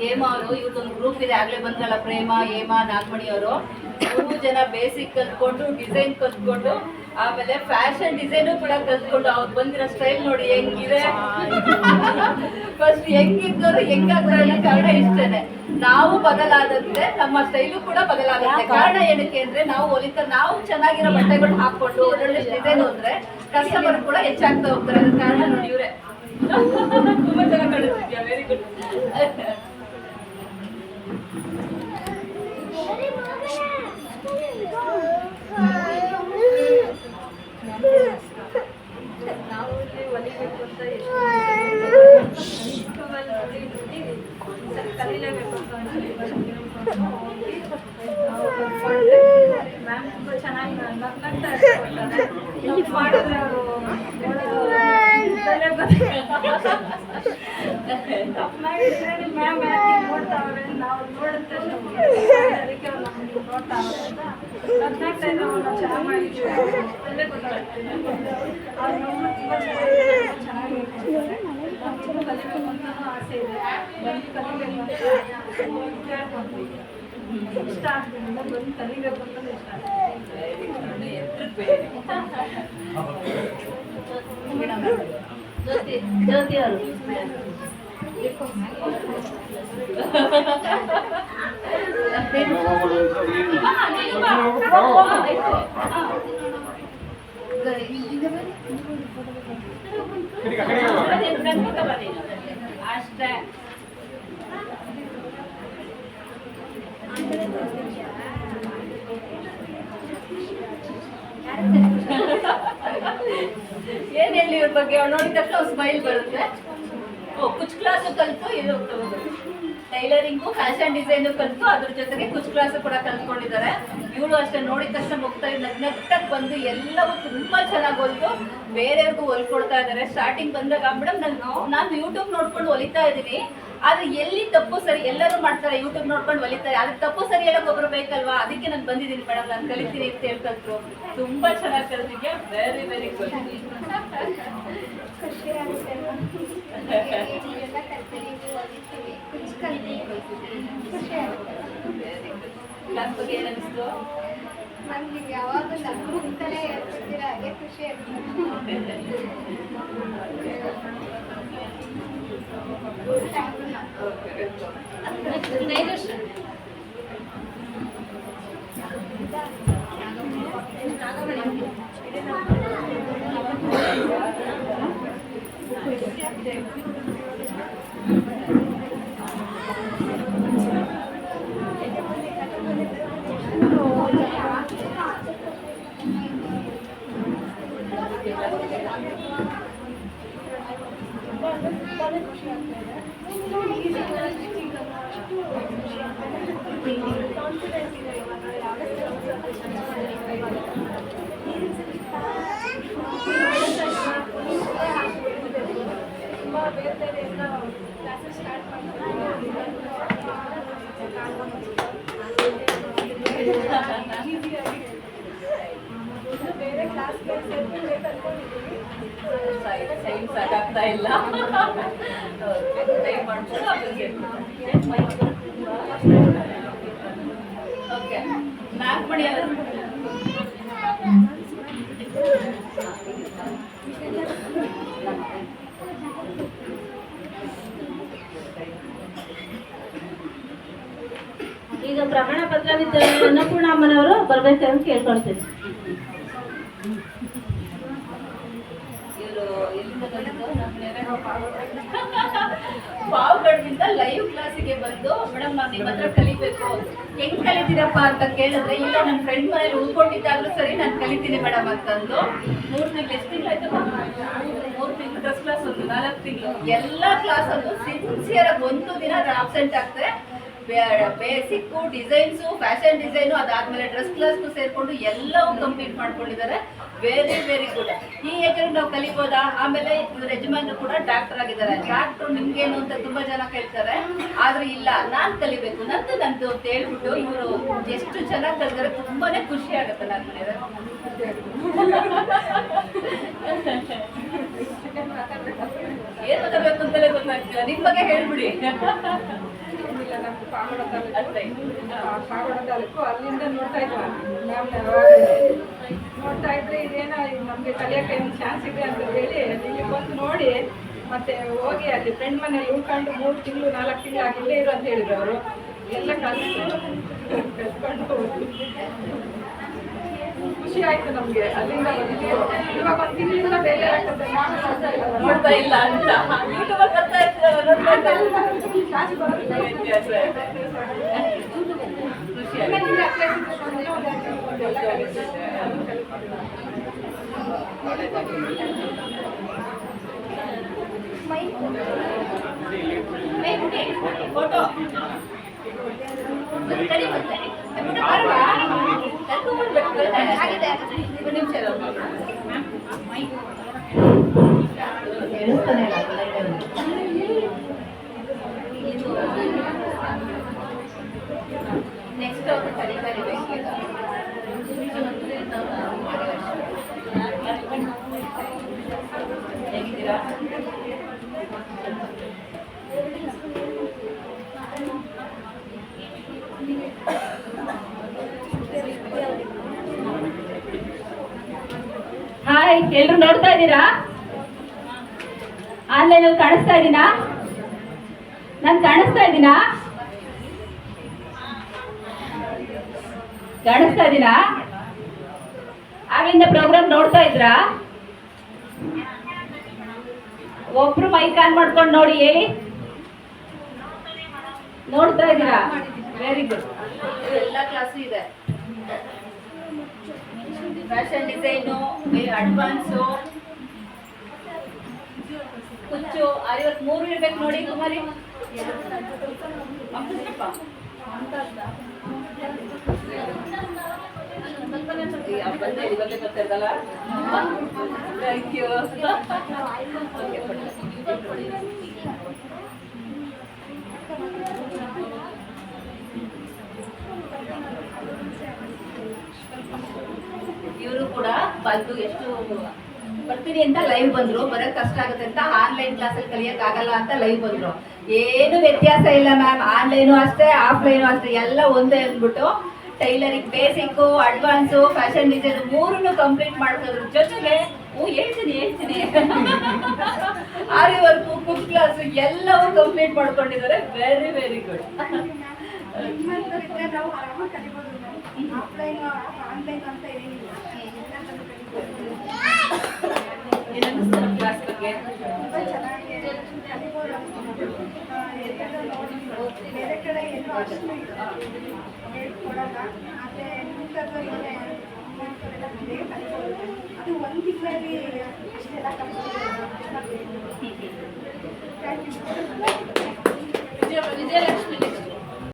ಹೇಮಾ ಅವರು ಇವ್ರದೊಂದು ಗ್ರೂಪ್ ಇದೆ, ಆಗ್ಲೇ ಬಂದ್ರಲ್ಲ ಪ್ರೇಮ, ಹೇಮಾ, ನಾಗಮಣಿ ಅವರು 3 ಜನ ಬೇಸಿಕ್ ಕಲ್ತ್ಕೊಂಡು ಡಿಸೈನ್ ಕಲ್ತ್ಕೊಂಡು ಆಮೇಲೆ ಫ್ಯಾಷನ್ ಡಿಸೈನು ಕೂಡ ಕಲ್ತ್ಕೊಂಡು ಅವ್ರು ಬಂದಿರೋ ಸ್ಟೈಲ್ ನೋಡಿ ಹೆಂಗಿದೆ. ಫಸ್ಟ್ ಹೆಂಗಿದ್ದವರು ಹೆಂಗಾಗ್ತಾರೆ ಕಾರಣ ಇಷ್ಟೇನೆ. ನಾವು ಬದಲಾದಂತೆ ನಮ್ಮ ಸ್ಟೈಲು ಕೂಡ ಬದಲಾಗುತ್ತೆ. ಕಾರಣ ಏನಕ್ಕೆ ಅಂದ್ರೆ ನಾವು ನಾವು ಚೆನ್ನಾಗಿರೋ ಬಟ್ಟೆಗಳು ಹಾಕೊಂಡು ಒಳ್ಳೊಳ್ಳೆ ಡಿಸೈನ್ ಹೋದ್ರೆ ಕಸ್ಟಮರ್ ಕೂಡ ಹೆಚ್ಚಾಗ್ತಾ ಹೋಗ್ತಾರೆ. ಅದ್ರ ಕಾರಣ ನೋಡಿ ಇವ್ರೆ. ತುಂಬಾ ಚೆನ್ನಾಗಿ ಕಾಣಿಸ್ತಿದ್ಯಾ, ವೆರಿ ಗುಡ್. ನಾವು ಹೊಲಿಬೇಕು ಅಂತ ಕಲಿಲೇಬೇಕು ಅಂತ ಮ್ಯಾಮ್ ತುಂಬ ಚೆನ್ನಾಗಿ ಮಾಡಿದ್ರೆ ಅವರು ತಪ್ಪು ಮಾಡಿದ್ರೆ ಮ್ಯಾಮ್ ನೋಡ್ತಾವ್ರೆ, ನಾವು ನೋಡುತ್ತೆ ಅದಕ್ಕೆ ಅವ್ರು ನಮ್ಗೆ ನೋಡ್ತಾವ್ರೆ ಅಂತ 14 ಟೈಮ್ ನಾವು ಚೆನ್ನಾಗಿ ಮಾಡಿದ್ವಿ ಅಲ್ಲೇ ಗೊತ್ತಾಗ್ತದೆ. ಅವ್ರು ನಮ್ಮ ತುಂಬ ಚೆನ್ನಾಗಿ ಹೇಳ್ಕೊಡ್ತಾರೆ. ನಮಗೂ ಕಲಿಬೇಕು ಅಂತ ಆಸೆ ಇದೆ, ಬಂದು ಕಲಿಬೇಕು ಅಂತ ಕೇಳ್ಕೊಂಡ್ವಿ. ಇಷ್ಟ ಆಗ್ತದೆ, ಬಂದು ಕಲಿಬೇಕು ಅಂತ ಇಷ್ಟ ಆಗ್ತದೆ. ಜ್ಯೋತಿ ಅವರು ಅಷ್ಟೇ. ಏನ್ ಹೇಳಿ ಇವ್ರ ಬಗ್ಗೆ, ಅವ್ರು ನೋಡಿದ ತಕ್ಷಣ ಸ್ಮೈಲ್ ಬರುತ್ತೆ. ಕುಚ್ ಕ್ಲಾಸು ಕಲಿತು ಇದು ಟೈಲರಿಂಗು, ಫ್ಯಾಷನ್ ಡಿಸೈನು ಕಲಿತು ಅದ್ರ ಜೊತೆಗೆ ಕುಚ್ ಕ್ಲಾಸು ಕೂಡ ಕಲ್ತ್ಕೊಂಡಿದ್ದಾರೆ. ಇವಳು ಅಷ್ಟೇ ನೋಡಿದ ತಕ್ಷಣ ಮುಗ್ತಾ ನಗ್ನಗ್ತಕ್ಕೆ ಬಂದು ಎಲ್ಲವೂ ತುಂಬಾ ಚೆನ್ನಾಗಿ ಹೊಲಿದು ಬೇರೆಯವ್ರಿಗೂ ಹೊಲ್ಕೊಡ್ತಾ ಇದ್ದಾರೆ. ಸ್ಟಾರ್ಟಿಂಗ್ ಬಂದಾಗ ಮೇಡಮ್ ನಾನು ಯೂಟ್ಯೂಬ್ ನೋಡ್ಕೊಂಡು ಹೊಲಿತಾ ಇದ್ದೀನಿ, ಆದ್ರೆ ಎಲ್ಲಿ ತಪ್ಪು ಸರಿ, ಎಲ್ಲರೂ ಮಾಡ್ತಾರೆ ಯೂಟ್ಯೂಬ್ ನೋಡ್ಕೊಂಡು ಹೊಲಿತಾರೆ, ಆದ್ರೆ ತಪ್ಪು ಸರಿ ಹೇಳಕ್ ಒಬ್ರು ಬೇಕಲ್ವಾ, ಅದಕ್ಕೆ ನಾನು ಬಂದಿದ್ದೀನಿ ಮೇಡಮ್, ನಾನು ಕಲಿತೀನಿ ಅಂತ ಹೇಳ್ಕಲ್ತು. ತುಂಬಾ ಚೆನ್ನಾಗಿ ಕಲಿತಿದ್ಯಾ, ವೆರಿ ವೆರಿ ಗುಡ್. ಕ್ಲಾಸ್ ಬಗ್ಗೆ ಏನನ್ನಿಸ್ತು? ನನಗೆ ಯಾವಾಗಲೂ ನಗ್ತಾನೆ ಇರ್ತೀರ, ಅದೇ ಖುಷಿ ಆಗ್ತದೆ. ಬೇರೆ ಕ್ಲಾಸ್ ಸಾಕಾಗ್ತಾ ಇಲ್ಲ. ಓಕೆ, ನಾಗಮಣಿ ಅವರು ಈಗ ಪ್ರಮಾಣ ಪತ್ರ ವಿತರಣೆ ಅನ್ನಪೂರ್ಣಮ್ಮನವರು ಬರ್ಬೇಕಂತ ಕೇಳ್ಕೊಳ್ತೀನಿ. ಪಾವುಗಡದಿಂದ ಲೈವ್ ಕ್ಲಾಸಿಗೆ ಬಂದು ಮೇಡಮ್ ನಾವು ನಿಮ್ಮ ಹತ್ರ ಕಲಿಬೇಕು, ಹೆಂಗ್ ಕಲಿತೀರಪ್ಪ ಅಂತ ಕೇಳಿದ್ರೆ, ಇಲ್ಲ ನನ್ನ ಫ್ರೆಂಡ್ ಮನೇಲಿ ಉಳ್ಕೊಂಡಿದ್ದಾಗಲೂ ಸರಿ ನಾನು ಕಲಿತೀನಿ ಮೇಡಮ್ ಅಂತಂದು 3 ತಿಂಗಳು, ಎಷ್ಟು ತಿಂಗಳು ಆಯ್ತು? 3 ತಿಂಗಳು ಡ್ರೆಸ್ ಕ್ಲಾಸ್, ಒಂದು 4 ತಿಂಗಳು ಎಲ್ಲ ಕ್ಲಾಸಲ್ಲೂ ಸಿನ್ಸಿಯರ್ ಆಗಿ ಒಂದು ದಿನ ಆಬ್ಸೆಂಟ್ ಆಗ್ತಾರೆ. ಬೇಸಿಕ್ಕು, ಡಿಸೈನ್ಸು, ಫ್ಯಾಷನ್ ಡಿಸೈನು, ಅದಾದ್ಮೇಲೆ ಡ್ರೆಸ್ ಕ್ಲಾಸ್ಗೂ ಸೇರ್ಕೊಂಡು ಎಲ್ಲವೂ ಕಂಪ್ಲೀಟ್ ಮಾಡ್ಕೊಂಡಿದ್ದಾರೆ. Very very good. ಈ ಏಜಲ್ಲಿ ನಾವು ಕಲಿಬೋದಾ? ಆಮೇಲೆ ಇವ್ರ ಯಜಮಾನರು ಕೂಡ ಡಾಕ್ಟರ್ ಆಗಿದ್ದಾರೆ. ಡಾಕ್ಟರ್ ನಿಮ್ಗೇನು ಅಂತ ತುಂಬಾ ಜನ ಕೇಳ್ತಾರೆ, ಆದ್ರೆ ಇಲ್ಲ ನಾನು ಕಲಿಬೇಕು, ನಂದು ಅಂತ ಹೇಳ್ಬಿಟ್ಟು ಇವರು ಎಷ್ಟು ಚೆನ್ನಾಗಿ ಕಲಿತಾರೆ. ತುಂಬಾನೇ ಖುಷಿ ಆಗುತ್ತೆ. ನಾನು ಏನ್ ಮಾತಾಡ್ಬೇಕು ಅಂತಲೇ ಗೊತ್ತಾಗ್ತಿಲ್ಲ. ನಿಮ್ ಬಗ್ಗೆ ಹೇಳ್ಬಿಡಿ. ಏನಿಲ್ಲ ನಮ್ದು ಪಾವಗಡ ತಾಲೂಕು ಪಾವಗಡ ತಾಲೂಕು ಅಲ್ಲಿಂದ ನೋಡ್ತಾ ಇದ್ವಿ ಮ್ಯಾಮ್ ನೋಡ್ತಾ ಇದ್ರೆ ಇದೇನೋ ನಮಗೆ ಕಲಿಯೋಕ್ಕೆ ಏನು ಚಾನ್ಸ್ ಇದೆ ಅಂತ ಹೇಳಿ ಇಲ್ಲಿ ಬಂದು ನೋಡಿ ಮತ್ತೆ ಹೋಗಿ ಅಲ್ಲಿ ಫ್ರೆಂಡ್ ಮನೇಲಿ ಉಳ್ಕೊಂಡು 3 ತಿಂಗಳು 4 ತಿಂಗಳು ಆಗಿಲ್ಲೇ ಇರು ಅಂತ ಹೇಳಿದ್ರು ಅವರು ಎಲ್ಲ ಕಲ್ತ್ಕೊಂಡು ಖುಷಿ ಆಯ್ತು ನಮ್ಗೆ ಅಲ್ಲಿಂದ ಬಂದಿದ್ದೀವಿ ಇವಾಗ 1 ತಿಂಗಳಿಂದ ಬೇರೆ ಆಗ್ತದೆ ನೋಡ್ತಾ ಇಲ್ಲ ಅಂತ ಯೂಟ್ಯೂಬ್ ಬರ್ತಾ ಇರ್ತೀರಲ್ಲ, ನೋಡ್ತಾ ಇಲ್ಲ. ಕ್ಲಾಸ್ ಬರೋದಿಲ್ಲ ವ್ಯತ್ಯಾಸ ಇದೆ. ಖುಷಿ ಆಗಿದೆ. ಫೋಟೋ ಕರಿ ಬರ್ತಾರೆ ಒಂದು ನಿಮಿಷ ಕೇಳಿಸ್ತಾನೆ ನೆಕ್ಸ್ಟ್ ಅವ್ರು ಕರಿಬೇಕು ಹೇಗಿದ್ದೀರಾ? ಹಾಯ್, ಎಲ್ರು ನೋಡ್ತಾ ಇದ್ದೀರಾ? ಆನ್ಲೈನ್ ಅಲ್ಲಿ ಕಾಣಿಸ್ತಾ ಇದ್ದೀನಾ? ನಾನು ಕಾಣಿಸ್ತಾ ಇದ್ದೀನಾ? ಕಾಣಿಸ್ತಾ ಇದ್ದೀನಾ? ಆಗ್ಲಿಂದ ಪ್ರೋಗ್ರಾಮ್ ನೋಡ್ತಾ ಇದ್ರಾ? ಒಬ್ರು ಮೈಕ್ ಆನ್ ಮಾಡ್ಕೊಂಡು ನೋಡಿ, ಹೇಳಿ. ನೋಡ್ತಾ ಇದ್ದೀರಾ? Very good. ಎಲ್ಲ ಕ್ಲಾಸು ಇದೆ. ಫ್ಯಾಷನ್ ಡಿಸೈನು, ಅಡ್ವಾನ್ಸು, ಕುಚ್ಚು, ಇವತ್ತು 3 ಇರ್ಬೇಕು ನೋಡಿ ಕುಮಾರಿ. ಬಂದೇ ಬರ್ತಿದ್ದಲ್ಲ. Thank you. ಇವರು ಕೂಡ ಬಂದು ಎಷ್ಟು ಬರ್ತೀನಿ ಅಂತ ಲೈವ್ ಬಂದ್ರು, ಬರೋಕ್ ಕಷ್ಟ ಆಗುತ್ತೆ ಅಂತ ಆನ್ಲೈನ್ ಕ್ಲಾಸಲ್ಲಿ ಕಲಿಯಕ್ ಆಗಲ್ಲ ಅಂತ ಲೈವ್ ಬಂದ್ರು. ಏನು ವ್ಯತ್ಯಾಸ ಇಲ್ಲ ಮ್ಯಾಮ್, ಆನ್ಲೈನು ಅಷ್ಟೇ ಆಫ್ಲೈನು ಅಷ್ಟೇ, ಎಲ್ಲ ಒಂದೇ ಅಂದ್ಬಿಟ್ಟು tailoring basic, advance, fashion design 3 complete ಮಾಡ್ತಿದ್ರು. ಜೊತೆಗೆ ಹೇಳ್ತೀನಿ ಆರಿ ವರ್ಕು, ಕುಕ್ ಕ್ಲಾಸು ಎಲ್ಲವೂ ಕಂಪ್ಲೀಟ್ ಮಾಡ್ಕೊಂಡಿದ್ದಾರೆ. Very very good. ನಿಮ್ಮಂತವರಿದ್ರೆ ನಾವು ಆರಾಮಾಗಿ ಕಲಿಬೋದು. ಆಫ್ಲೈನ್ ಆನ್ಲೈನ್ ಅಂತ ಏನಿಲ್ಲ, ಎಲ್ಲದನ್ನು ಕಲಿಬೋದು. ಏನನ್ನಿಸ್ತು ಕ್ಲಾಸ್ ಬಗ್ಗೆ? ತುಂಬ ಚೆನ್ನಾಗಿ ಕಲಿಬೋದು ಅನ್ಸ್ತು. ಎಲ್ಲರೂ ನೋಡಿ ಬೇರೆ ಕಡೆ ಎಲ್ಲೂ ಅಷ್ಟು ಹೇಳ್ಕೊಡಲ್ಲ, ಆದರೆ ನಿಮ್ಮಂಥವ್ರಿಗೆ ನಿಮ್ಮಂಥವರೆಲ್ಲ ಬೇಗ ಕಲಿಬೋದು. ಅದು 1 ತಿಂಗಳಲ್ಲಿ ಅಷ್ಟೆಲ್ಲ ಕಲಿಬೋದು.